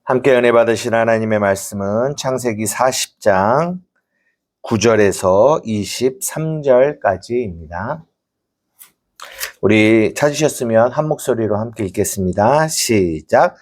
함께 은혜 받으신 하나님의 말씀은 창세기 40장 9절에서 23절까지입니다. 우리 찾으셨으면 한 목소리로 함께 읽겠습니다. 시작.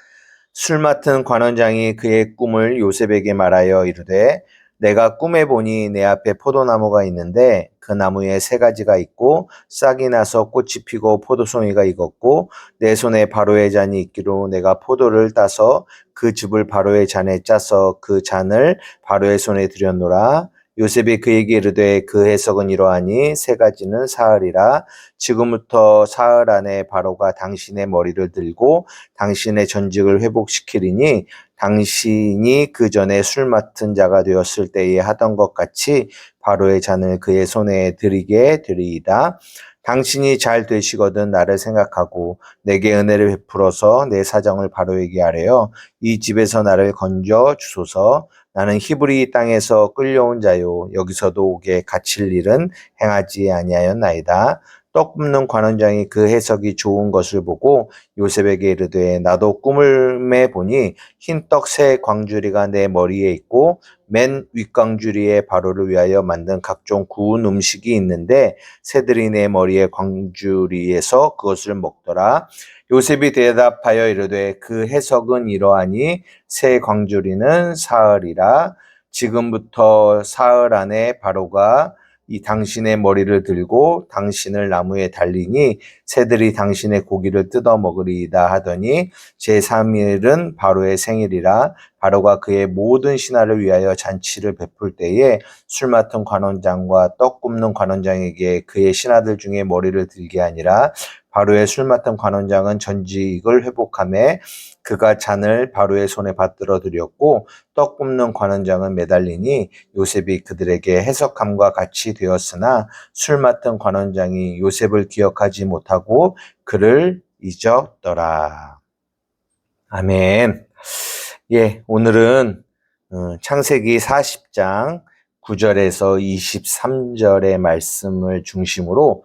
술 맡은 관원장이 그의 꿈을 요셉에게 말하여 이르되 내가 꿈에 보니 내 앞에 포도나무가 있는데 그 나무에 세 가지가 있고 싹이 나서 꽃이 피고 포도송이가 익었고 내 손에 바로의 잔이 있기로 내가 포도를 따서 그 즙을 바로의 잔에 짜서 그 잔을 바로의 손에 들였노라. 요셉이 그에게 이르되 그 해석은 이러하니 세 가지는 사흘이라. 지금부터 사흘 안에 바로가 당신의 머리를 들고 당신의 전직을 회복시키리니 당신이 그 전에 술 맡은 자가 되었을 때에 하던 것 같이 바로의 잔을 그의 손에 드리게 되리이다. 당신이 잘 되시거든 나를 생각하고 내게 은혜를 베풀어서 내 사정을 바로에게 아뢰어 이 집에서 나를 건져 주소서. 나는 히브리 땅에서 끌려온 자요 여기서도 오게 갇힐 일은 행하지 아니하였나이다. 떡 굽는 관원장이 그 해석이 좋은 것을 보고 요셉에게 이르되 나도 꿈을 보니 흰 떡 세 광주리가 내 머리에 있고 맨 윗광주리에 바로를 위하여 만든 각종 구운 음식이 있는데 새들이 내 머리에 광주리에서 그것을 먹더라. 요셉이 대답하여 이르되 그 해석은 이러하니 새 광주리는 사흘이라. 지금부터 사흘 안에 바로가 이 당신의 머리를 들고 당신을 나무에 달리니 새들이 당신의 고기를 뜯어 먹으리이다 하더니 제3일은 바로의 생일이라. 바로가 그의 모든 신하를 위하여 잔치를 베풀 때에 술 맡은 관원장과 떡 굽는 관원장에게 그의 신하들 중에 머리를 들게 하니라. 바로의 술 맡은 관원장은 전직을 회복하며 그가 잔을 바로의 손에 받들어 드렸고 떡 굽는 관원장은 매달리니 요셉이 그들에게 해석함과 같이 되었으나 술 맡은 관원장이 요셉을 기억하지 못하고 그를 잊었더라. 아멘. 예, 오늘은 창세기 40장 9절에서 23절의 말씀을 중심으로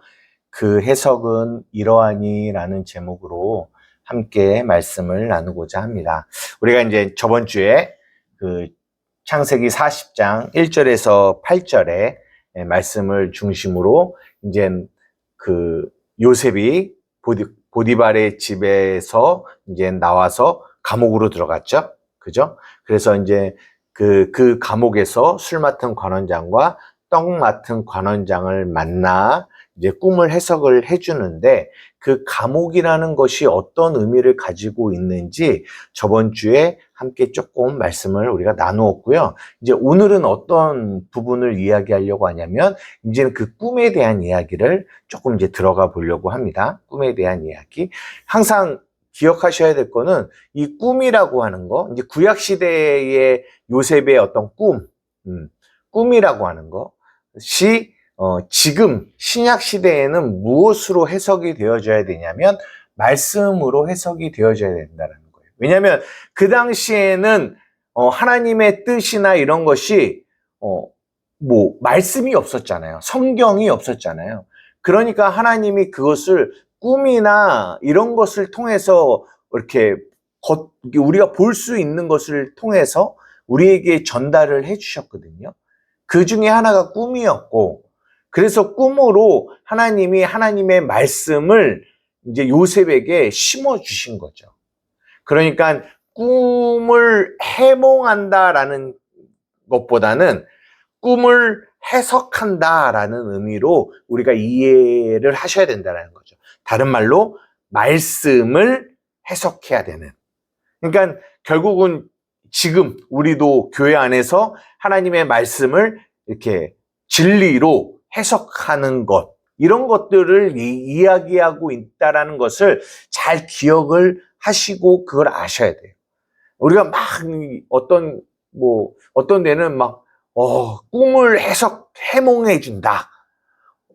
그 해석은 이러하니라는 제목으로 함께 말씀을 나누고자 합니다. 우리가 이제 저번 주에 그 창세기 40장 1절에서 8절의 말씀을 중심으로 이제 그 요셉이 보디발의 집에서 이제 나와서 감옥으로 들어갔죠. 그죠? 그래서 이제 그 감옥에서 술 맡은 관원장과 떡 맡은 관원장을 만나 이제 꿈을 해석을 해주는데 그 감옥이라는 것이 어떤 의미를 가지고 있는지 저번 주에 함께 조금 말씀을 우리가 나누었고요. 이제 오늘은 어떤 부분을 이야기하려고 하냐면 이제는 그 꿈에 대한 이야기를 조금 이제 들어가 보려고 합니다. 꿈에 대한 이야기. 항상 기억하셔야 될 거는 이 꿈이라고 하는 거, 이제 구약 시대의 요셉의 어떤 꿈이라고 하는 것이 지금 신약 시대에는 무엇으로 해석이 되어져야 되냐면 말씀으로 해석이 되어져야 된다는 거예요. 왜냐하면 그 당시에는 하나님의 뜻이나 이런 것이 말씀이 없었잖아요. 성경이 없었잖아요. 그러니까 하나님이 그것을 꿈이나 이런 것을 통해서 이렇게 우리가 볼 수 있는 것을 통해서 우리에게 전달을 해주셨거든요. 그 중에 하나가 꿈이었고, 그래서 꿈으로 하나님이 하나님의 말씀을 이제 요셉에게 심어 주신 거죠. 그러니까 꿈을 해몽한다라는 것보다는 꿈을 해석한다라는 의미로 우리가 이해를 하셔야 된다는 거죠. 다른 말로 말씀을 해석해야 되는. 그러니까 결국은 지금 우리도 교회 안에서 하나님의 말씀을 이렇게 진리로 해석하는 것, 이런 것들을 이야기하고 있다라는 것을 잘 기억을 하시고 그걸 아셔야 돼요. 우리가 막 어떤 데는 꿈을 해몽해 준다.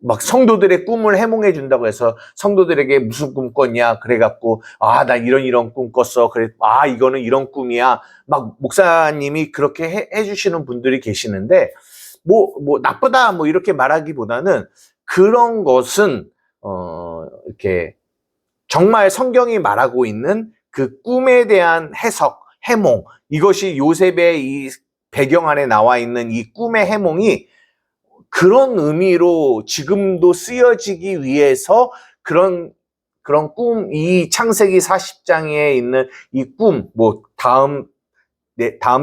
막 성도들의 꿈을 해몽해 준다고 해서 성도들에게 무슨 꿈 꿨냐 그래갖고 나 이런 꿈 꿨어. 그래 이거는 이런 꿈이야. 막 목사님이 그렇게 해주시는 분들이 계시는데 나쁘다 이렇게 말하기보다는 그런 것은 이렇게 정말 성경이 말하고 있는 그 꿈에 대한 해석, 해몽, 이것이 요셉의 이 배경 안에 나와 있는 이 꿈의 해몽이 그런 의미로 지금도 쓰여지기 위해서 그런 꿈, 이 창세기 40장에 있는 이 꿈, 뭐 다음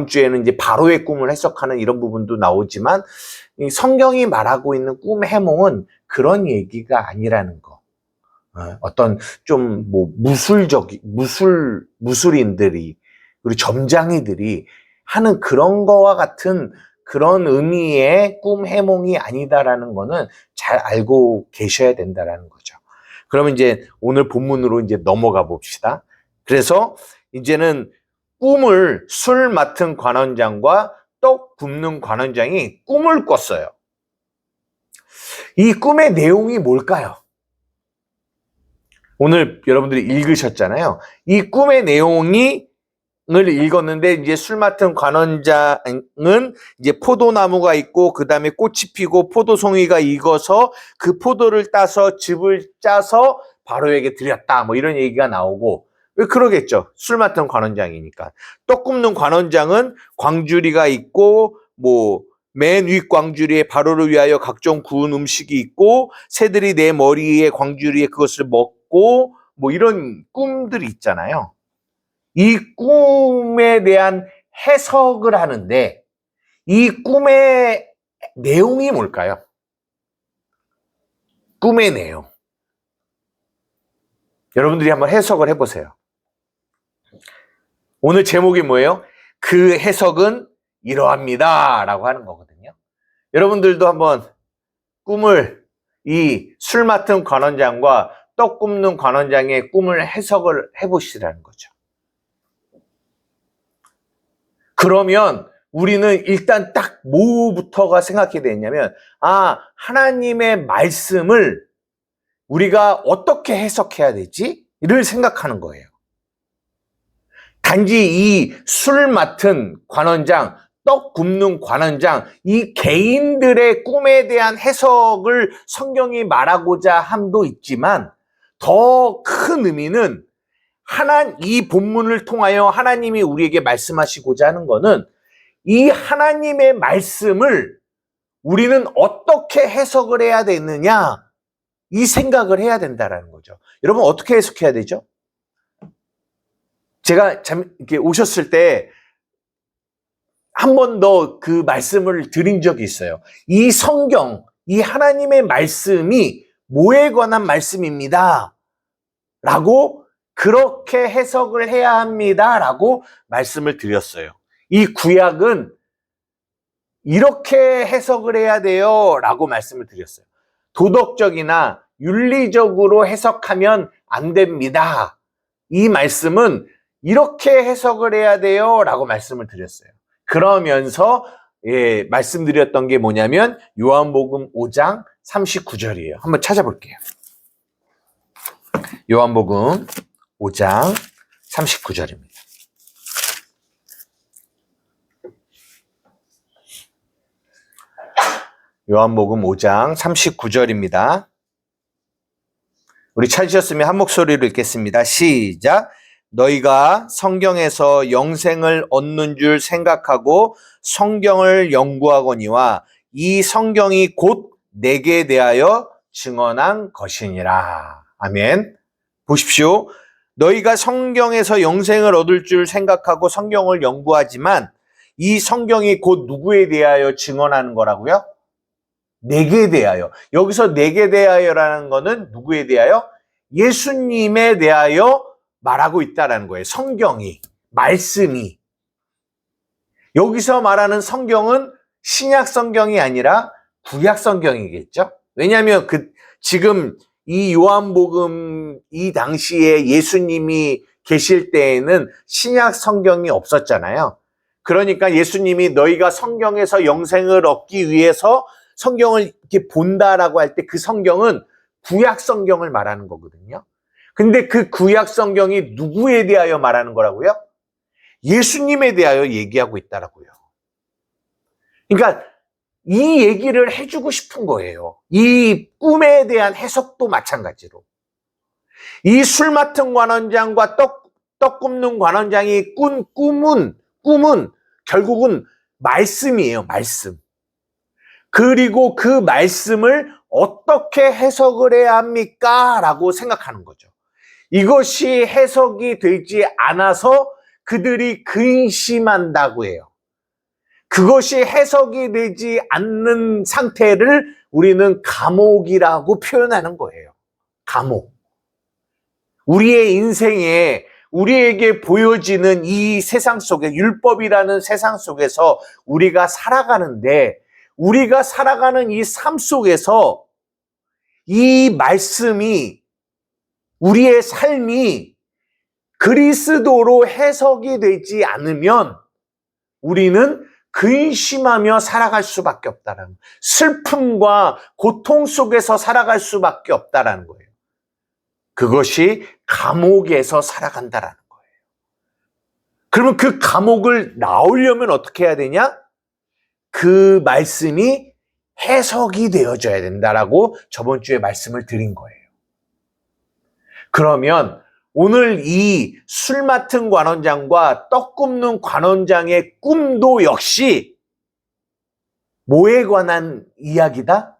주에는 이제 바로의 꿈을 해석하는 이런 부분도 나오지만 이 성경이 말하고 있는 꿈의 해몽은 그런 얘기가 아니라는 거. 어떤 좀 뭐 무술인들이 그리고 점장이들이 하는 그런 거와 같은 그런 의미의 꿈 해몽이 아니다라는 거는 잘 알고 계셔야 된다라는 거죠. 그러면 이제 오늘 본문으로 이제 넘어가 봅시다. 그래서 이제는 꿈을 술 맡은 관원장과 떡 굽는 관원장이 꿈을 꿨어요. 이 꿈의 내용이 뭘까요? 오늘 여러분들이 읽으셨잖아요. 이 꿈의 내용을 읽었는데 이제 술 맡은 관원장은 이제 포도나무가 있고 그 다음에 꽃이 피고 포도송이가 익어서 그 포도를 따서 즙을 짜서 바로에게 드렸다. 뭐 이런 얘기가 나오고 왜 그러겠죠. 술 맡은 관원장이니까. 떡 굽는 관원장은 광주리가 있고 뭐 맨 윗 광주리에 바로를 위하여 각종 구운 음식이 있고 새들이 내 머리에 광주리에 그것을 먹고 뭐 이런 꿈들이 있잖아요. 이 꿈에 대한 해석을 하는데 이 꿈의 내용이 뭘까요? 꿈의 내용. 여러분들이 한번 해석을 해보세요. 오늘 제목이 뭐예요? 그 해석은 이러합니다 라고 하는 거거든요. 여러분들도 한번 꿈을 이 술 맡은 관원장과 떡 굽는 관원장의 꿈을 해석을 해보시라는 거죠. 그러면 우리는 일단 딱 뭐부터가 생각이 되냐면 하나님의 말씀을 우리가 어떻게 해석해야 되지? 를 생각하는 거예요. 단지 이 술 맡은 관원장, 떡 굽는 관원장, 이 개인들의 꿈에 대한 해석을 성경이 말하고자 함도 있지만 더 큰 의미는 이 본문을 통하여 하나님이 우리에게 말씀하시고자 하는 것은 이 하나님의 말씀을 우리는 어떻게 해석을 해야 되느냐 이 생각을 해야 된다는 거죠. 여러분 어떻게 해석해야 되죠? 제가 이렇게 오셨을 때 한 번 더 그 말씀을 드린 적이 있어요. 이 성경, 이 하나님의 말씀이 뭐에 관한 말씀입니다. 라고 그렇게 해석을 해야 합니다. 라고 말씀을 드렸어요. 이 구약은 이렇게 해석을 해야 돼요. 라고 말씀을 드렸어요. 도덕적이나 윤리적으로 해석하면 안 됩니다. 이 말씀은 이렇게 해석을 해야 돼요. 라고 말씀을 드렸어요. 그러면서 말씀드렸던 게 뭐냐면 요한복음 5장 39절이에요. 한번 찾아볼게요. 요한복음 5장 39절입니다. 요한복음 5장 39절입니다. 우리 찾으셨으면 한 목소리로 읽겠습니다. 시작! 너희가 성경에서 영생을 얻는 줄 생각하고 성경을 연구하거니와 이 성경이 곧 내게 대하여 증언한 것이니라. 아멘. 보십시오. 너희가 성경에서 영생을 얻을 줄 생각하고 성경을 연구하지만 이 성경이 곧 누구에 대하여 증언하는 거라고요? 내게 대하여. 여기서 내게 대하여라는 거는 누구에 대하여? 예수님에 대하여 말하고 있다는 거예요. 성경이, 말씀이. 여기서 말하는 성경은 신약 성경이 아니라 구약 성경이겠죠? 왜냐하면 지금 이 요한복음 이 당시에 예수님이 계실 때에는 신약 성경이 없었잖아요. 그러니까 예수님이 너희가 성경에서 영생을 얻기 위해서 성경을 이렇게 본다라고 할 때 그 성경은 구약 성경을 말하는 거거든요. 근데 그 구약 성경이 누구에 대하여 말하는 거라고요? 예수님에 대하여 얘기하고 있다라고요. 그러니까 이 얘기를 해주고 싶은 거예요. 이 꿈에 대한 해석도 마찬가지로. 이 술 맡은 관원장과 떡 떡 굽는 관원장이 꾼 꿈은 결국은 말씀이에요, 말씀. 그리고 그 말씀을 어떻게 해석을 해야 합니까? 라고 생각하는 거죠. 이것이 해석이 되지 않아서 그들이 근심한다고 해요. 그것이 해석이 되지 않는 상태를 우리는 감옥이라고 표현하는 거예요. 감옥. 우리의 인생에 우리에게 보여지는 이 세상 속에, 율법이라는 세상 속에서 우리가 살아가는데, 우리가 살아가는 이 삶 속에서 이 말씀이, 우리의 삶이 그리스도로 해석이 되지 않으면 우리는 근심하며 살아갈 수밖에 없다는, 슬픔과 고통 속에서 살아갈 수밖에 없다는 거예요. 그것이 감옥에서 살아간다라는 거예요. 그러면 그 감옥을 나오려면 어떻게 해야 되냐? 그 말씀이 해석이 되어져야 된다라고 저번 주에 말씀을 드린 거예요. 그러면 오늘 이 술 맡은 관원장과 떡 굽는 관원장의 꿈도 역시 뭐에 관한 이야기다?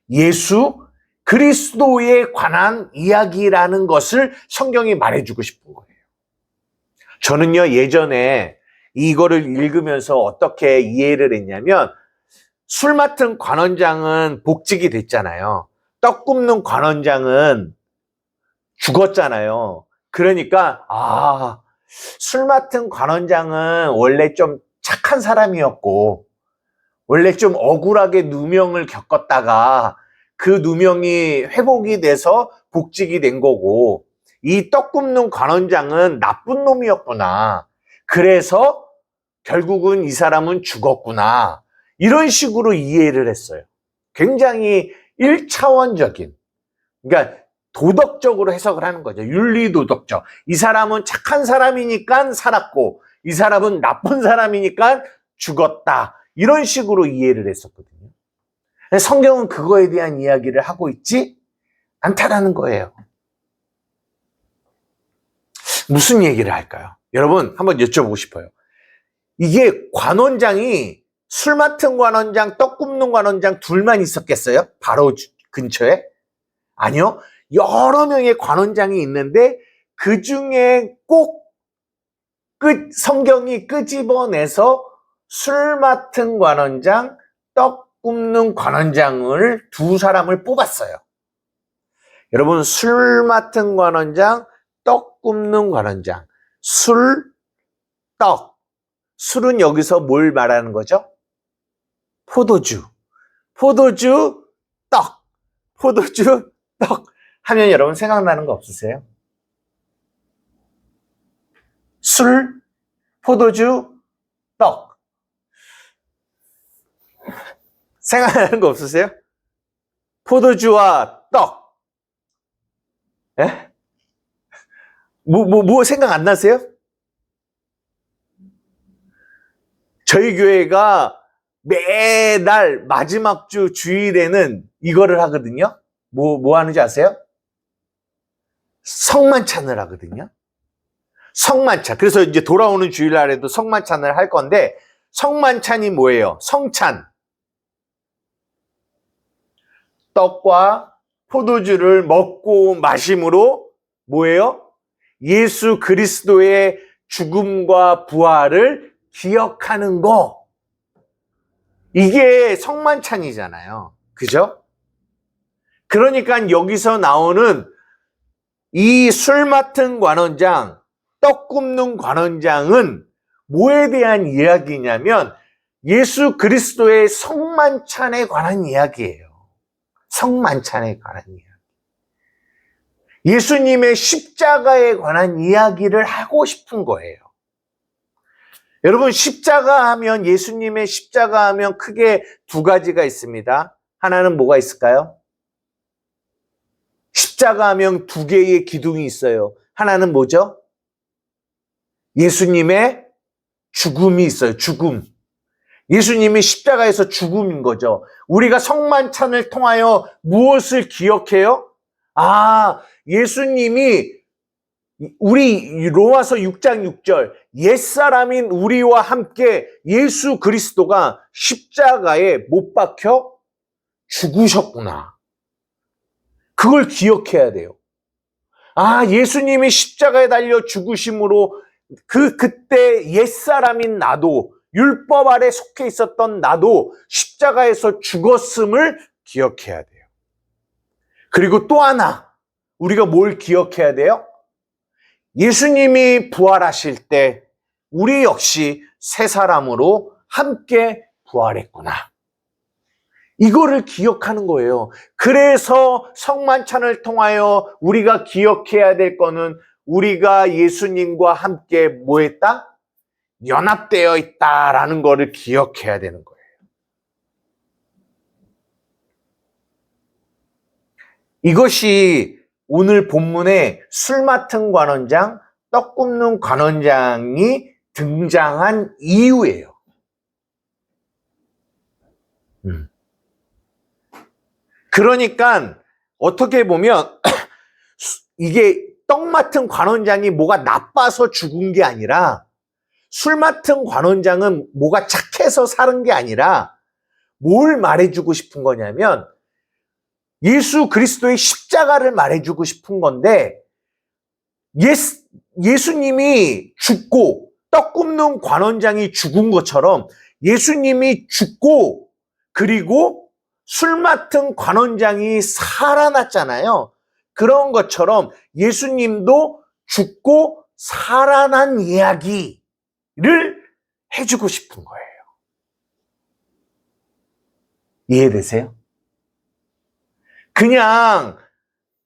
예수 그리스도에 관한 이야기라는 것을 성경이 말해주고 싶은 거예요. 저는요, 예전에 이거를 읽으면서 어떻게 이해를 했냐면, 술 맡은 관원장은 복직이 됐잖아요. 떡 굽는 관원장은 죽었잖아요. 그러니까 술 맡은 관원장은 원래 좀 착한 사람이었고, 원래 좀 억울하게 누명을 겪었다가 그 누명이 회복이 돼서 복직이 된 거고, 이 떡 굽는 관원장은 나쁜 놈이었구나. 그래서 결국은 이 사람은 죽었구나. 이런 식으로 이해를 했어요. 굉장히 1차원적인, 그러니까 도덕적으로 해석을 하는 거죠. 윤리도덕적. 이 사람은 착한 사람이니까 살았고, 이 사람은 나쁜 사람이니까 죽었다. 이런 식으로 이해를 했었거든요. 성경은 그거에 대한 이야기를 하고 있지 않다라는 거예요. 무슨 얘기를 할까요? 여러분, 한번 여쭤보고 싶어요. 이게 관원장이, 술 맡은 관원장, 떡 굽는 관원장 둘만 있었겠어요? 바로 근처에? 아니요. 여러 명의 관원장이 있는데 그 중에 꼭 성경이 끄집어내서 술 맡은 관원장, 떡 굽는 관원장을 두 사람을 뽑았어요. 여러분, 술 맡은 관원장, 떡 굽는 관원장. 술, 떡. 술은 여기서 뭘 말하는 거죠? 포도주. 포도주, 떡. 포도주, 떡. 하면 여러분 생각나는 거 없으세요? 술, 포도주, 떡. 생각나는 거 없으세요? 포도주와 떡. 예? 뭐 생각 안 나세요? 저희 교회가 매달 마지막 주 주일에는 이거를 하거든요. 뭐 하는지 아세요? 성만찬을 하거든요. 성만찬. 그래서 이제 돌아오는 주일날에도 성만찬을 할 건데, 성만찬이 뭐예요? 성찬. 떡과 포도주를 먹고 마심으로 뭐예요? 예수 그리스도의 죽음과 부활을 기억하는 거. 이게 성만찬이잖아요. 그죠? 그러니까 여기서 나오는 이 술 맡은 관원장, 떡 굽는 관원장은 뭐에 대한 이야기냐면 예수 그리스도의 성만찬에 관한 이야기예요. 성만찬에 관한 이야기. 예수님의 십자가에 관한 이야기를 하고 싶은 거예요. 여러분, 십자가 하면, 예수님의 십자가 하면 크게 두 가지가 있습니다. 하나는 뭐가 있을까요? 십자가 하면 두 개의 기둥이 있어요. 하나는 뭐죠? 예수님의 죽음이 있어요. 죽음. 예수님이 십자가에서 죽음인 거죠. 우리가 성만찬을 통하여 무엇을 기억해요? 예수님이 우리 로마서 6장 6절 옛사람인 우리와 함께 예수 그리스도가 십자가에 못 박혀 죽으셨구나. 그걸 기억해야 돼요. 아, 예수님이 십자가에 달려 죽으심으로 그때 옛사람인 나도, 율법 아래 속해 있었던 나도 십자가에서 죽었음을 기억해야 돼요. 그리고 또 하나, 우리가 뭘 기억해야 돼요? 예수님이 부활하실 때 우리 역시 새 사람으로 함께 부활했구나. 이거를 기억하는 거예요. 그래서 성만찬을 통하여 우리가 기억해야 될 거는 우리가 예수님과 함께 뭐 했다? 연합되어 있다라는 거를 기억해야 되는 거예요. 이것이 오늘 본문에 술 맡은 관원장, 떡 굽는 관원장이 등장한 이유예요. 그러니까 어떻게 보면 이게 떡 맡은 관원장이 뭐가 나빠서 죽은 게 아니라, 술 맡은 관원장은 뭐가 착해서 사는 게 아니라 뭘 말해주고 싶은 거냐면 예수 그리스도의 십자가를 말해주고 싶은 건데, 예수님이 죽고 떡 굽는 관원장이 죽은 것처럼 예수님이 죽고 그리고 술 맡은 관원장이 살아났잖아요. 그런 것처럼 예수님도 죽고 살아난 이야기를 해주고 싶은 거예요. 이해되세요? 그냥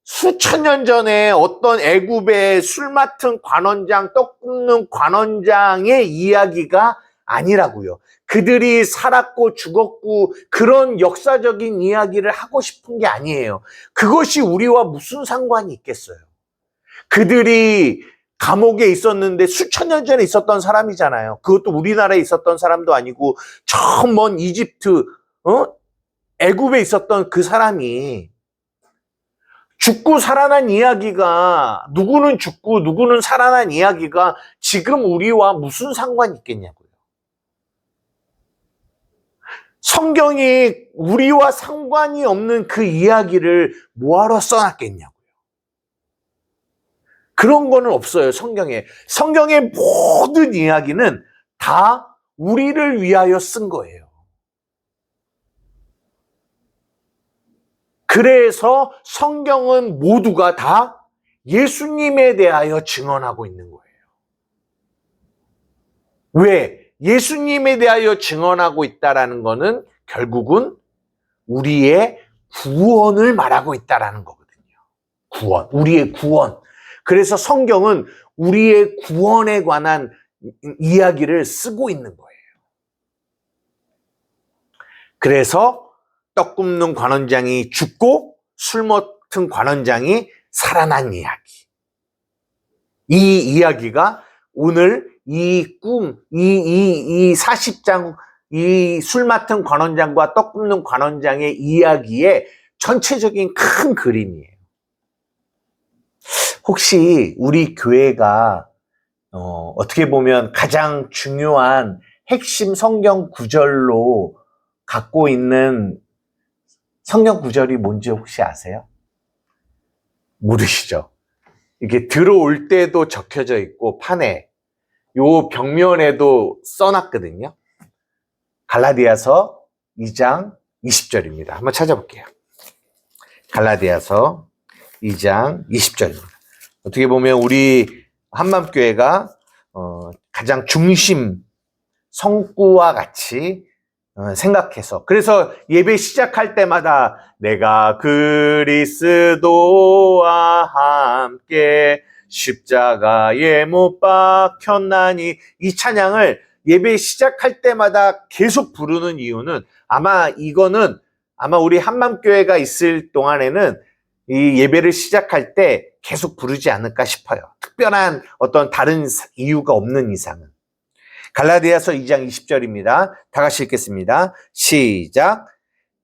수천 년 전에 어떤 애굽의 술 맡은 관원장, 떡 굽는 관원장의 이야기가 아니라고요. 그들이 살았고 죽었고 그런 역사적인 이야기를 하고 싶은 게 아니에요. 그것이 우리와 무슨 상관이 있겠어요? 그들이 감옥에 있었는데 수천 년 전에 있었던 사람이잖아요. 그것도 우리나라에 있었던 사람도 아니고 저 먼 이집트, 애굽에 있었던 그 사람이 죽고 살아난 이야기가, 누구는 죽고 누구는 살아난 이야기가 지금 우리와 무슨 상관이 있겠냐고요. 성경이 우리와 상관이 없는 그 이야기를 뭐하러 써놨겠냐고요. 그런 거는 없어요, 성경에. 성경의 모든 이야기는 다 우리를 위하여 쓴 거예요. 그래서 성경은 모두가 다 예수님에 대하여 증언하고 있는 거예요. 왜? 예수님에 대하여 증언하고 있다라는 거는 결국은 우리의 구원을 말하고 있다라는 거거든요. 구원, 우리의 구원. 그래서 성경은 우리의 구원에 관한 이야기를 쓰고 있는 거예요. 그래서 떡 굽는 관원장이 죽고 술 맡은 관원장이 살아난 이야기. 이 이야기가 오늘 이 꿈, 이 40장, 이 술 맡은 관원장과 떡 굽는 관원장의 이야기의 전체적인 큰 그림이에요. 혹시 우리 교회가 어떻게 보면 가장 중요한 핵심 성경 구절로 갖고 있는 성경 구절이 뭔지 혹시 아세요? 모르시죠? 이게 들어올 때도 적혀져 있고 판에 요 벽면에도 써놨거든요. 갈라디아서 2장 20절입니다. 한번 찾아볼게요. 갈라디아서 2장 20절입니다. 어떻게 보면 우리 한맘교회가 가장 중심 성구와 같이 생각해서, 그래서 예배 시작할 때마다 내가 그리스도와 함께 십자가에 못 박혔나니, 이 찬양을 예배 시작할 때마다 계속 부르는 이유는 아마 우리 한맘교회가 있을 동안에는 이 예배를 시작할 때 계속 부르지 않을까 싶어요. 특별한 어떤 다른 이유가 없는 이상은. 갈라디아서 2장 20절입니다. 다 같이 읽겠습니다. 시작.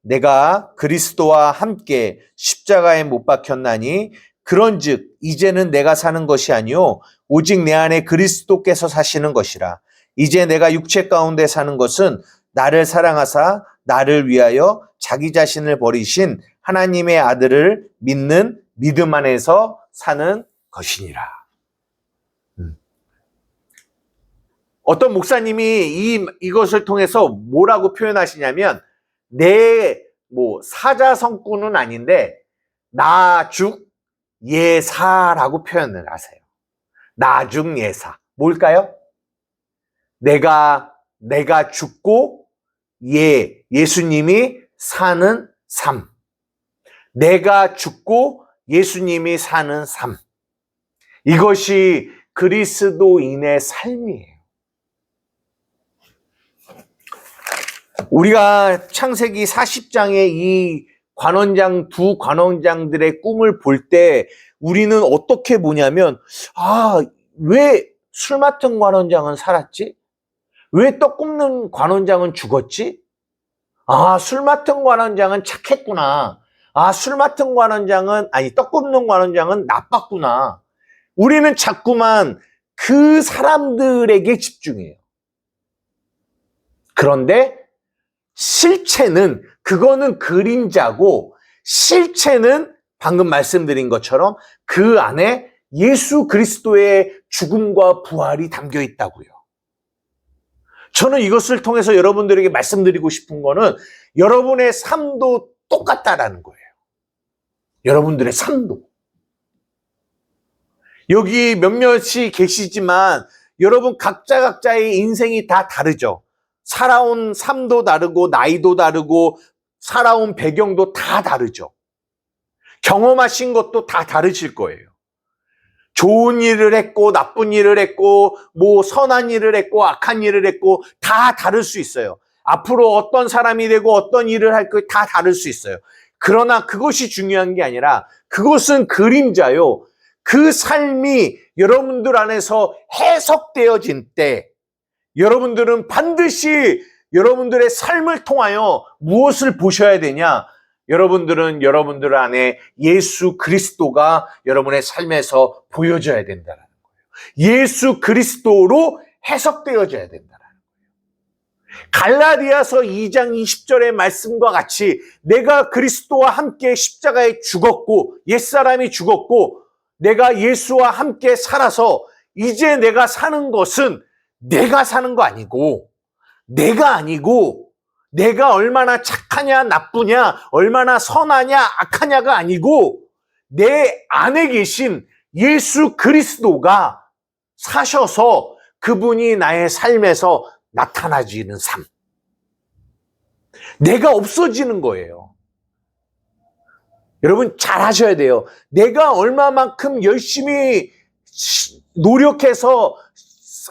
내가 그리스도와 함께 십자가에 못 박혔나니 그런즉 이제는 내가 사는 것이 아니요 오직 내 안에 그리스도께서 사시는 것이라. 이제 내가 육체 가운데 사는 것은 나를 사랑하사 나를 위하여 자기 자신을 버리신 하나님의 아들을 믿는 믿음 안에서 사는 것이니라. 어떤 목사님이 이것을 통해서 뭐라고 표현하시냐면, 사자성구는 아닌데 나죽 예사라고 표현을 하세요. 나죽 예사. 뭘까요? 내가 죽고 예수님이 사는 삶. 내가 죽고 예수님이 사는 삶. 이것이 그리스도인의 삶이에요. 우리가 창세기 40장의 이 두 관원장들의 꿈을 볼 때 우리는 어떻게 보냐면, 왜 술 맡은 관원장은 살았지? 왜 떡 굽는 관원장은 죽었지? 술 맡은 관원장은 착했구나. 떡 굽는 관원장은 나빴구나. 우리는 자꾸만 그 사람들에게 집중해요. 그런데 실체는, 그거는 그림자고, 실체는 방금 말씀드린 것처럼 그 안에 예수 그리스도의 죽음과 부활이 담겨 있다고요. 저는 이것을 통해서 여러분들에게 말씀드리고 싶은 거는 여러분의 삶도 똑같다라는 거예요. 여러분들의 삶도. 여기 몇몇이 계시지만 여러분 각자의 인생이 다 다르죠. 살아온 삶도 다르고 나이도 다르고 살아온 배경도 다 다르죠. 경험하신 것도 다 다르실 거예요. 좋은 일을 했고 나쁜 일을 했고 선한 일을 했고 악한 일을 했고 다 다를 수 있어요. 앞으로 어떤 사람이 되고 어떤 일을 할 거 다 다를 수 있어요. 그러나 그것이 중요한 게 아니라 그것은 그림자요. 그 삶이 여러분들 안에서 해석되어진 때 여러분들은 반드시 여러분들의 삶을 통하여 무엇을 보셔야 되냐? 여러분들은 여러분들 안에 예수 그리스도가 여러분의 삶에서 보여져야 된다는 거예요. 예수 그리스도로 해석되어져야 된다는 거예요. 갈라디아서 2장 20절의 말씀과 같이 내가 그리스도와 함께 십자가에 죽었고 옛사람이 죽었고 내가 예수와 함께 살아서 이제 내가 사는 것은 내가 사는 거 아니고 내가 얼마나 착하냐 나쁘냐 얼마나 선하냐 악하냐가 아니고 내 안에 계신 예수 그리스도가 사셔서 그분이 나의 삶에서 나타나지는 삶. 내가 없어지는 거예요. 여러분 잘 하셔야 돼요. 내가 얼마만큼 열심히 노력해서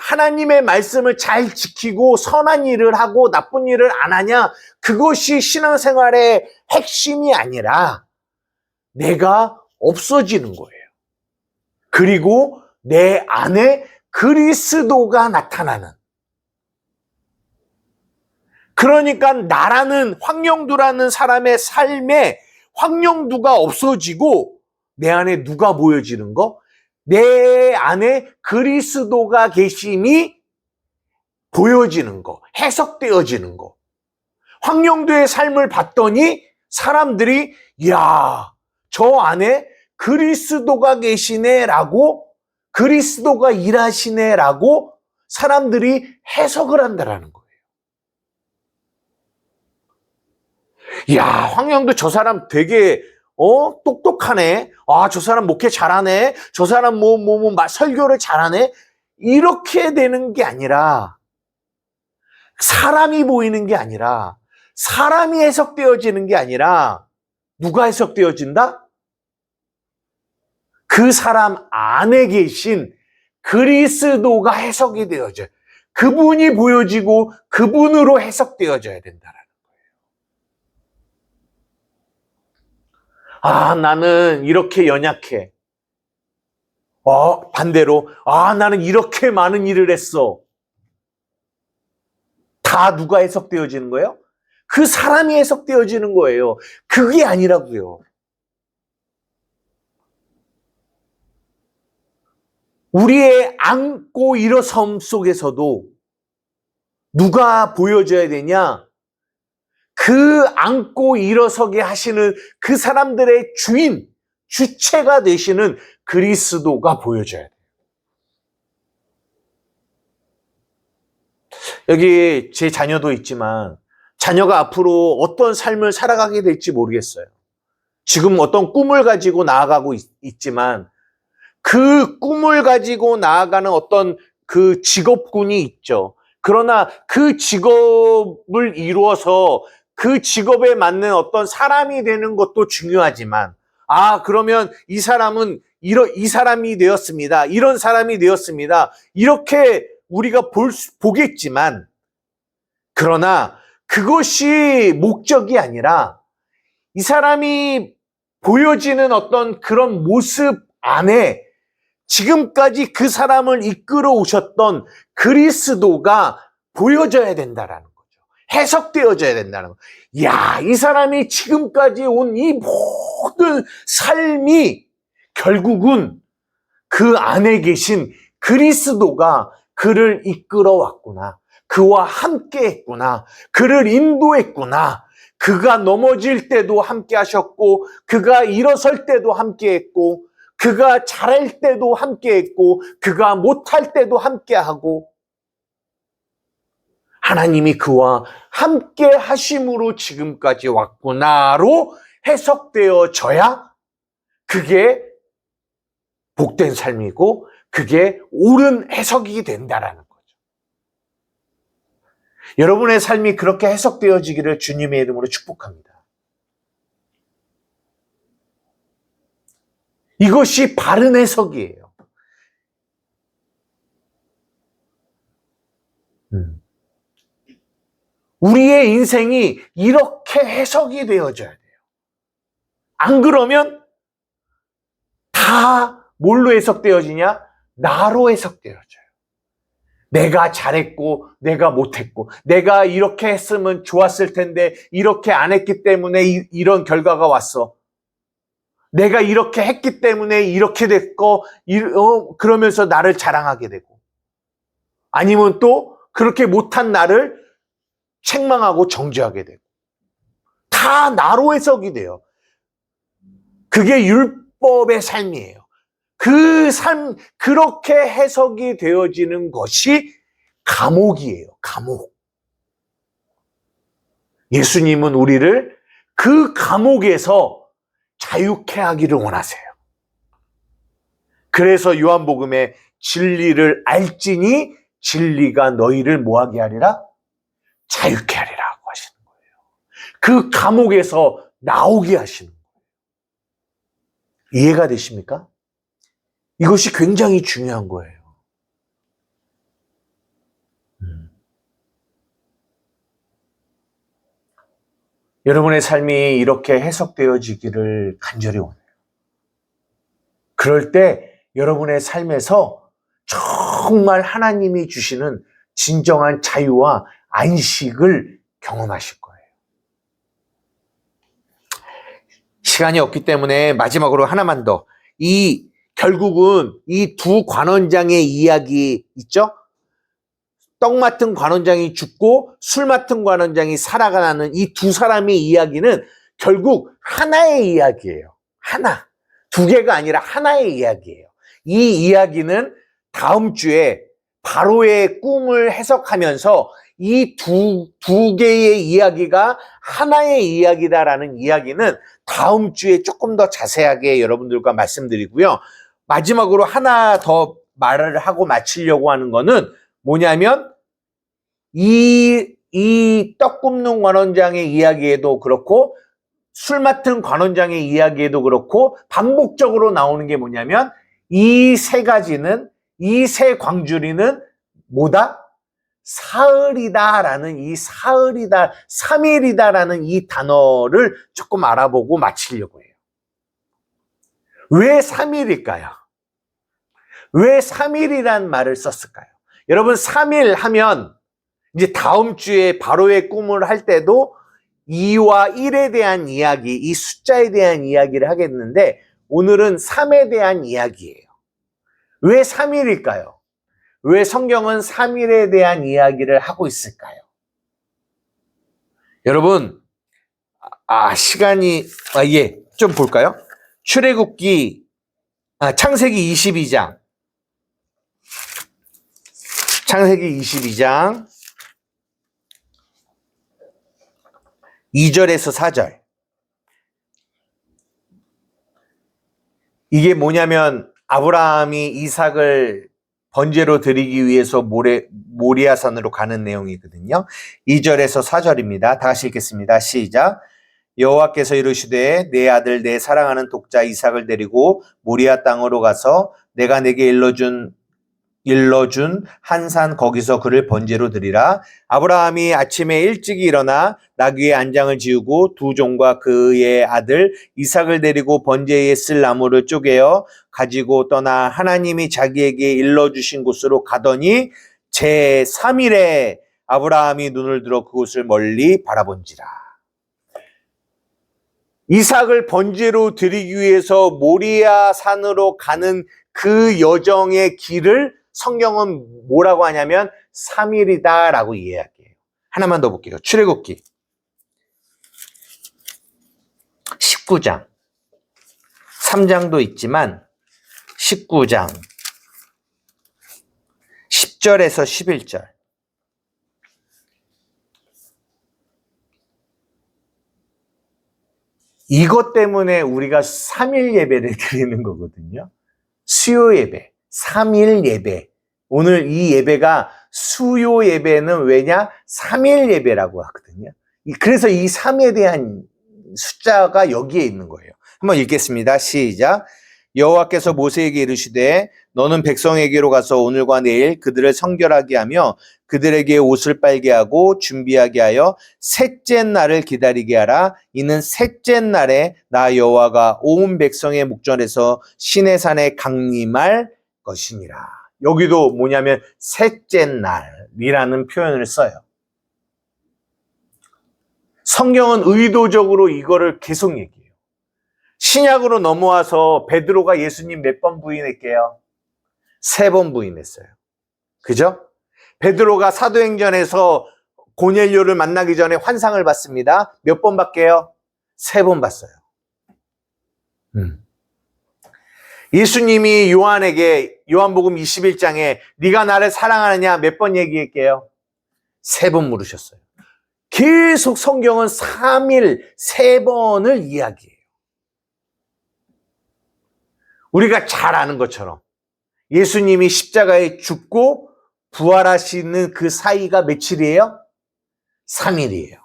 하나님의 말씀을 잘 지키고 선한 일을 하고 나쁜 일을 안 하냐? 그것이 신앙생활의 핵심이 아니라 내가 없어지는 거예요. 그리고 내 안에 그리스도가 나타나는. 그러니까 나라는 황영두라는 사람의 삶에 황영두가 없어지고 내 안에 누가 보여지는 거? 내 안에 그리스도가 계심이 보여지는 거, 해석되어지는 거. 황영두의 삶을 봤더니 사람들이 저 안에 그리스도가 계시네라고 그리스도가 일하시네라고 사람들이 해석을 한다라는 거예요. 황영두 저 사람 되게 똑똑하네. 저 사람 목회 잘하네. 저 사람 설교를 잘하네. 이렇게 되는 게 아니라 사람이 보이는 게 아니라 사람이 해석되어지는 게 아니라 누가 해석되어진다? 그 사람 안에 계신 그리스도가 해석이 되어져요. 그분이 보여지고 그분으로 해석되어져야 된다라는 거예요. 나는 이렇게 연약해. 반대로 나는 이렇게 많은 일을 했어. 다 누가 해석되어지는 거예요? 그 사람이 해석되어지는 거예요. 그게 아니라고요. 우리의 안고 일어섬 속에서도 누가 보여줘야 되냐? 그 안고 일어서게 하시는 그 사람들의 주인, 주체가 되시는 그리스도가 보여줘야 돼요. 여기 제 자녀도 있지만 자녀가 앞으로 어떤 삶을 살아가게 될지 모르겠어요. 지금 어떤 꿈을 가지고 나아가고 있지만 그 꿈을 가지고 나아가는 어떤 그 직업군이 있죠. 그러나 그 직업을 이루어서 그 직업에 맞는 어떤 사람이 되는 것도 중요하지만, 그러면 이 사람은 이 사람이 되었습니다. 이런 사람이 되었습니다. 이렇게 우리가 보겠지만, 그러나 그것이 목적이 아니라 이 사람이 보여지는 어떤 그런 모습 안에 지금까지 그 사람을 이끌어 오셨던 그리스도가 보여져야 된다라는 거죠. 해석되어져야 된다는 거죠. 이 사람이 지금까지 온 이 모든 삶이 결국은 그 안에 계신 그리스도가 그를 이끌어 왔구나. 그와 함께 했구나. 그를 인도했구나. 그가 넘어질 때도 함께 하셨고, 그가 일어설 때도 함께 했고, 그가 잘할 때도 함께 했고, 그가 못할 때도 함께 하고, 하나님이 그와 함께 하심으로 지금까지 왔구나로 해석되어져야 그게 복된 삶이고 그게 옳은 해석이 된다라는 거죠. 여러분의 삶이 그렇게 해석되어지기를 주님의 이름으로 축복합니다. 이것이 바른 해석이에요. 우리의 인생이 이렇게 해석이 되어져야 돼요. 안 그러면 다 뭘로 해석되어지냐? 나로 해석되어져요. 내가 잘했고 내가 못했고 내가 이렇게 했으면 좋았을 텐데 이렇게 안 했기 때문에 이런 결과가 왔어. 내가 이렇게 했기 때문에 이렇게 됐고 그러면서 나를 자랑하게 되고, 아니면 또 그렇게 못한 나를 책망하고 정죄하게 되고, 다 나로 해석이 돼요. 그게 율법의 삶이에요. 그 삶, 그렇게 해석이 되어지는 것이 감옥이에요. 감옥. 예수님은 우리를 그 감옥에서 자유케 하기를 원하세요. 그래서 요한복음에 진리를 알지니 진리가 너희를 뭐하게 하리라? 자유케 하리라고 하시는 거예요. 그 감옥에서 나오게 하시는 거예요. 이해가 되십니까? 이것이 굉장히 중요한 거예요. 여러분의 삶이 이렇게 해석되어지기를 간절히 원해요. 그럴 때 여러분의 삶에서 정말 하나님이 주시는 진정한 자유와 안식을 경험하실 거예요. 시간이 없기 때문에 마지막으로 하나만 더. 결국은 이 두 관원장의 이야기 있죠? 떡 맡은 관원장이 죽고 술 맡은 관원장이 살아가는 이 두 사람의 이야기는 결국 하나의 이야기예요. 하나. 두 개가 아니라 하나의 이야기예요. 이 이야기는 다음 주에 바로의 꿈을 해석하면서 이 두 개의 이야기가 하나의 이야기다라는 이야기는 다음 주에 조금 더 자세하게 여러분들과 말씀드리고요. 마지막으로 하나 더 말을 하고 마치려고 하는 거는 뭐냐면 이 떡 굽는 관원장의 이야기에도 그렇고 술 맡은 관원장의 이야기에도 그렇고 반복적으로 나오는 게 뭐냐면 이 세 가지는, 이 세 광주리는 뭐다? 사흘이다라는 이 사흘이다, 3일이다라는 이 단어를 조금 알아보고 마치려고 해요. 왜 3일일까요? 왜 3일이란 말을 썼을까요? 여러분 3일 하면 이제 다음 주에 바로의 꿈을 할 때도 2와 1에 대한 이야기, 이 숫자에 대한 이야기를 하겠는데 오늘은 3에 대한 이야기예요. 왜 3일일까요? 왜 성경은 3일에 대한 이야기를 하고 있을까요? 여러분, 시간이, 좀 볼까요? 창세기 22장. 창세기 22장 2절에서 4절. 이게 뭐냐면 아브라함이 이삭을 번제로 드리기 위해서 모리아산으로 가는 내용이거든요. 2절에서 4절입니다. 다 같이 읽겠습니다. 시작. 여호와께서 이르시되 내 아들 내 사랑하는 독자 이삭을 데리고 모리아 땅으로 가서 내가 내게 일러준 한 산 거기서 그를 번제로 드리라. 아브라함이 아침에 일찍 일어나 나귀의 안장을 지우고 두 종과 그의 아들 이삭을 데리고 번제에 쓸 나무를 쪼개어 가지고 떠나 하나님이 자기에게 일러주신 곳으로 가더니 제3일에 아브라함이 눈을 들어 그곳을 멀리 바라본지라. 이삭을 번제로 드리기 위해서 모리아 산으로 가는 그 여정의 길을 성경은 뭐라고 하냐면 3일이다 라고 이해할게요. 하나만 더 볼게요. 출애굽기 19장 3장도 있지만 19장 10절에서 11절. 이것 때문에 우리가 3일 예배를 드리는 거거든요. 수요 예배, 3일 예배. 오늘 이 예배가 수요 예배는 왜냐? 3일 예배라고 하거든요. 그래서 이 3에 대한 숫자가 여기에 있는 거예요. 한번 읽겠습니다. 시작. 여호와께서 모세에게 이르시되 너는 백성에게로 가서 오늘과 내일 그들을 성결하게 하며 그들에게 옷을 빨게 하고 준비하게 하여 셋째 날을 기다리게 하라. 이는 셋째 날에 나 여호와가 온 백성의 목전에서 시내산에 강림할 것이니라. 여기도 뭐냐면 셋째 날이라는 표현을 써요. 성경은 의도적으로 이거를 계속 얘기해요. 신약으로 넘어와서 베드로가 예수님 몇 번 부인했게요? 3번 부인했어요. 그죠? 베드로가 사도행전에서 고넬료를 만나기 전에 환상을 봤습니다. 몇 번 봤게요? 3번 봤어요. 예수님이 요한에게 요한복음 21장에 네가 나를 사랑하느냐 몇 번 얘기할게요? 3번 물으셨어요. 계속 성경은 3일 3번을 이야기해요. 우리가 잘 아는 것처럼 예수님이 십자가에 죽고 부활하시는 그 사이가 며칠이에요? 3일이에요.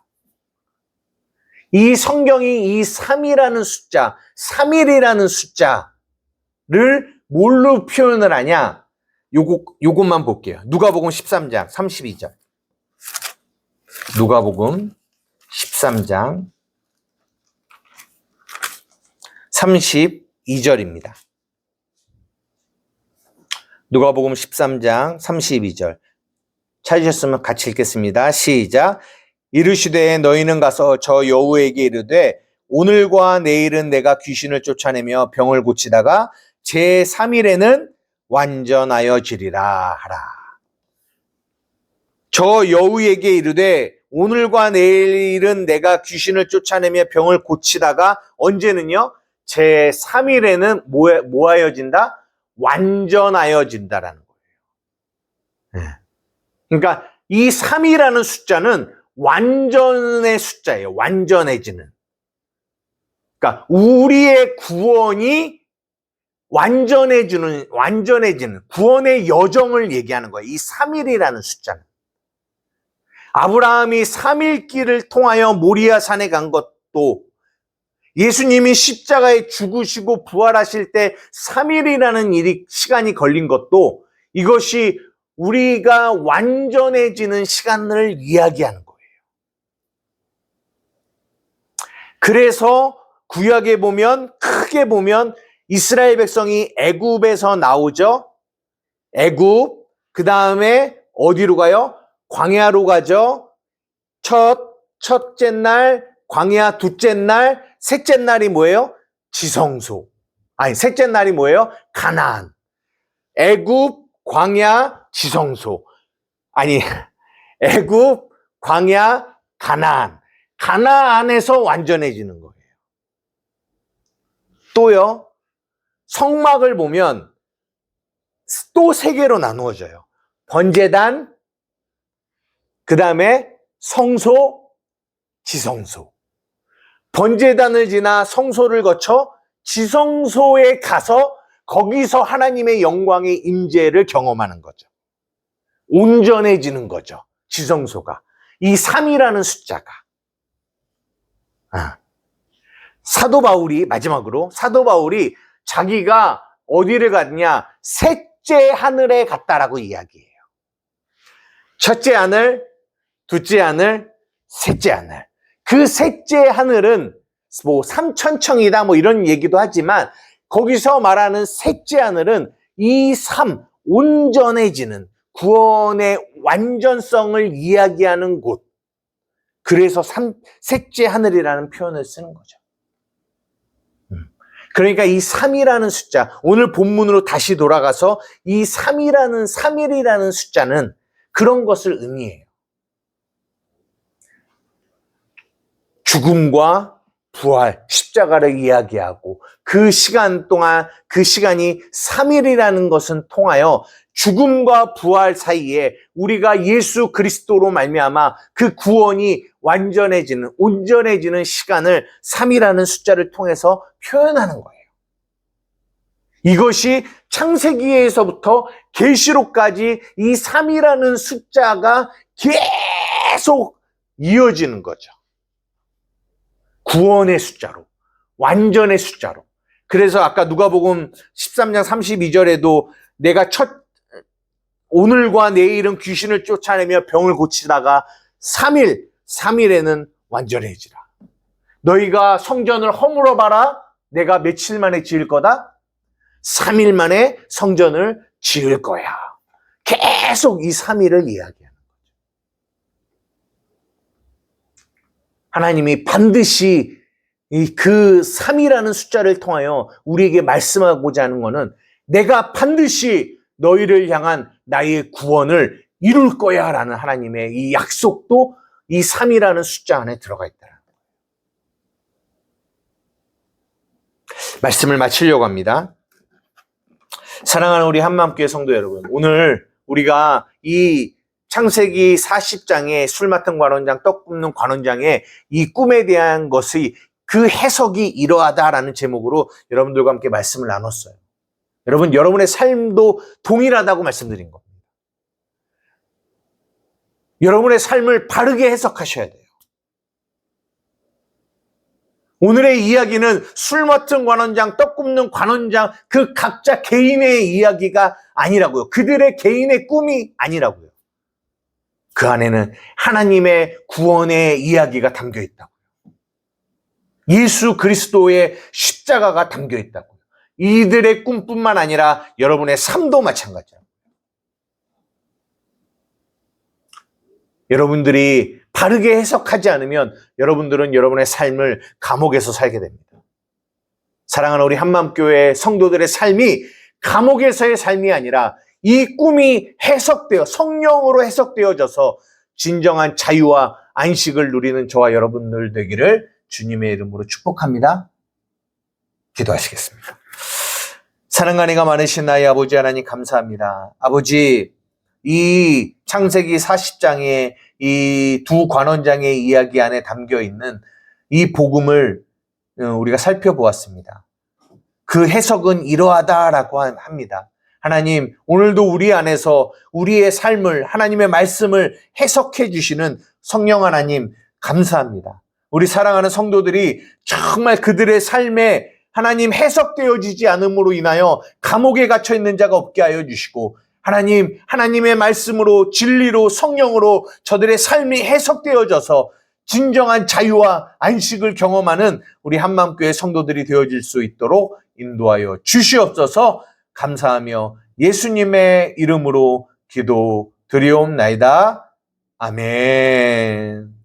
이 성경이 이 3이라는 숫자, 3일이라는 숫자를 뭘로 표현을 하냐? 요것만 볼게요. 누가복음 13장 32절. 누가복음 13장 32절입니다. 누가복음 13장 32절. 찾으셨으면 같이 읽겠습니다. 시작. 이르시되 너희는 가서 저 여우에게 이르되 오늘과 내일은 내가 귀신을 쫓아내며 병을 고치다가 제3일에는 완전하여지리라 하라. 저 여우에게 이르되 오늘과 내일은 내가 귀신을 쫓아내며 병을 고치다가 언제는요? 제3일에는 뭐 하여진다? 완전하여진다라는 거예요. 그러니까 이 3이라는 숫자는 완전의 숫자예요. 완전해지는. 그러니까 우리의 구원이 완전해지는 구원의 여정을 얘기하는 거예요. 이 3일이라는 숫자는. 아브라함이 3일 길을 통하여 모리아 산에 간 것도 예수님이 십자가에 죽으시고 부활하실 때 3일이라는 시간이 걸린 것도 이것이 우리가 완전해지는 시간을 이야기하는 거예요. 그래서 구약에 보면 크게 보면 이스라엘 백성이 애굽에서 나오죠. 애굽, 그 다음에 어디로 가요? 광야로 가죠. 첫째 날, 광야 둘째 날, 셋째 날이 뭐예요? 지성소. 셋째 날이 뭐예요? 가나안. 애굽, 광야, 지성소. 아니, 애굽, 광야, 가나안. 가나안에서 완전해지는 거예요. 또요, 성막을 보면 또 세 개로 나누어져요. 번제단, 그 다음에 성소, 지성소. 번제단을 지나 성소를 거쳐 지성소에 가서 거기서 하나님의 영광의 임재를 경험하는 거죠. 온전해지는 거죠. 지성소가. 이 3이라는 숫자가. 사도 바울이 마지막으로 사도 바울이 자기가 어디를 갔냐? 셋째 하늘에 갔다라고 이야기해요. 첫째 하늘, 둘째 하늘, 셋째 하늘. 그 셋째 하늘은 뭐 삼천청이다 뭐 이런 얘기도 하지만 거기서 말하는 셋째 하늘은 이 삶, 온전해지는 구원의 완전성을 이야기하는 곳. 그래서 셋째 하늘이라는 표현을 쓰는 거죠. 그러니까 이 3이라는 숫자, 오늘 본문으로 다시 돌아가서 이 3일이라는 숫자는 그런 것을 의미해요. 죽음과 부활, 십자가를 이야기하고 그 시간 동안 그 시간이 3일이라는 것은 통하여 죽음과 부활 사이에 우리가 예수 그리스도로 말미암아 그 구원이 완전해지는, 온전해지는 시간을 3이라는 숫자를 통해서 표현하는 거예요. 이것이 창세기에서부터 계시록까지 이 3이라는 숫자가 계속 이어지는 거죠. 구원의 숫자로, 완전의 숫자로. 그래서 아까 누가복음 13장 32절에도 내가 오늘과 내일은 귀신을 쫓아내며 병을 고치다가 3일에는 완전해지라. 너희가 성전을 허물어 봐라. 내가 며칠 만에 지을 거다? 3일 만에 성전을 지을 거야. 계속 이 3일을 이야기하는 거죠. 하나님이 반드시 그 3이라는 숫자를 통하여 우리에게 말씀하고자 하는 것은 내가 반드시 너희를 향한 나의 구원을 이룰 거야 라는 하나님의 이 약속도 이 3이라는 숫자 안에 들어가 있다. 말씀을 마치려고 합니다. 사랑하는 우리 한마음교회 성도 여러분, 오늘 우리가 이 창세기 40장의 술 맡은 관원장, 떡 굽는 관원장의 이 꿈에 대한 것의 그 해석이 이러하다라는 제목으로 여러분들과 함께 말씀을 나눴어요. 여러분, 여러분의 삶도 동일하다고 말씀드린 겁니다. 여러분의 삶을 바르게 해석하셔야 돼요. 오늘의 이야기는 술 맡은 관원장, 떡 굽는 관원장, 그 각자 개인의 이야기가 아니라고요. 그들의 개인의 꿈이 아니라고요. 그 안에는 하나님의 구원의 이야기가 담겨 있다고요. 예수 그리스도의 십자가가 담겨 있다고요. 이들의 꿈뿐만 아니라 여러분의 삶도 마찬가지예요. 여러분들이 바르게 해석하지 않으면 여러분들은 여러분의 삶을 감옥에서 살게 됩니다. 사랑하는 우리 한마음교회 성도들의 삶이 감옥에서의 삶이 아니라 이 꿈이 해석되어 성령으로 해석되어져서 진정한 자유와 안식을 누리는 저와 여러분들 되기를 주님의 이름으로 축복합니다. 기도하시겠습니다. 사랑과 은혜가 많으신 나의 아버지 하나님 감사합니다. 아버지, 이 창세기 40장의 이 두 관원장의 이야기 안에 담겨 있는 이 복음을 우리가 살펴보았습니다. 그 해석은 이러하다라고 합니다. 하나님, 오늘도 우리 안에서 우리의 삶을, 하나님의 말씀을 해석해 주시는 성령 하나님 감사합니다. 우리 사랑하는 성도들이 정말 그들의 삶에 하나님 해석되어지지 않음으로 인하여 감옥에 갇혀 있는 자가 없게 하여 주시고, 하나님, 하나님의 말씀으로 진리로 성령으로 저들의 삶이 해석되어져서 진정한 자유와 안식을 경험하는 우리 한마음교회 성도들이 되어질 수 있도록 인도하여 주시옵소서. 감사하며 예수님의 이름으로 기도드리옵나이다. 아멘.